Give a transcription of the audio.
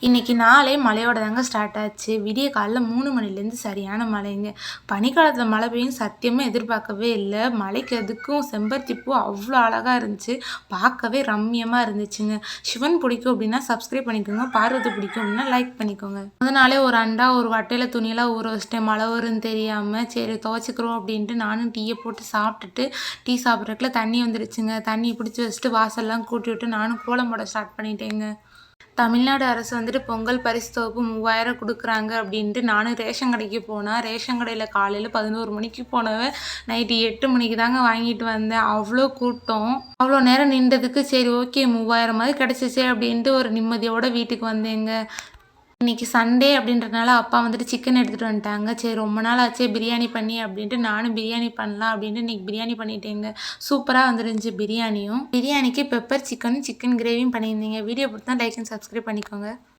இன்றைக்கி நாளே மழையோட தாங்க ஸ்டார்ட் ஆச்சு. விடிய காலைல 3 மணிலேருந்து சரியான மழைங்க. பனிக்காலத்தில் மழை பெய்யும் சத்தியமாக எதிர்பார்க்கவே இல்லை. மழைக்கு அதுக்கும் செம்பருத்தி பூ அவ்வளோ அழகாக இருந்துச்சு. பார்க்கவே ரம்மியமாக இருந்துச்சுங்க. சிவன் பிடிக்கும் அப்படின்னா சப்ஸ்கிரைப் பண்ணிக்கோங்க. பார்வதி பிடிக்கும் அப்படின்னா லைக் பண்ணிக்கோங்க. அதனாலே ஒரு அண்டா ஒரு வட்டையில் துணியெல்லாம் ஊற வச்சிட்டேன். மழை வரும்னு தெரியாமல் சரி துவைச்சிக்கிறோம் அப்படின்ட்டு நானும் டீயை போட்டு சாப்பிட்டுட்டு டீ சாப்பிட்றதுக்குள்ள தண்ணி வந்துருச்சுங்க. தண்ணி பிடிச்சி வச்சுட்டு வாசல்லாம் கூட்டி விட்டு நானும் கோலம் போட ஸ்டார்ட் பண்ணிட்டேங்க. தமிழ்நாடு அரசு வந்துட்டு பொங்கல் பரிசு தொகுப்பு 3000 கொடுக்குறாங்க அப்படின்ட்டு நானும் ரேஷன் கடைக்கு போனேன். ரேஷன் கடையில் காலையில் 11 மணிக்கு போனவன் நைட்டு 8 மணிக்கு தாங்க வாங்கிட்டு வந்தேன். அவ்வளோ கூட்டம். அவ்வளோ நேரம் நின்றதுக்கு சரி ஓகே 3000 கிடச்சிச்சே அப்படின்ட்டு ஒரு நிம்மதியோடு வீட்டுக்கு வந்தேங்க. இன்றைக்கி சண்டே அப்படின்றதுனால அப்பா வந்துட்டு சிக்கன் எடுத்துகிட்டு வந்துட்டாங்க. சரி ரொம்ப நாள் ஆச்சே பிரியாணி பண்ணி அப்படின்ட்டு நானும் பிரியாணி பண்ணலாம் அப்படின்ட்டு இன்றைக்கி பிரியாணி பண்ணிட்டேங்க. சூப்பராக வந்துருந்துச்சு பிரியாணியும். பிரியாணிக்கு பெப்பர் சிக்கனும் சிக்கன் கிரேவியும் பண்ணியிருந்தீங்க. வீடியோ பிடிச்சா லைக் அண்ட் சப்ஸ்கிரைப் பண்ணிக்கோங்க.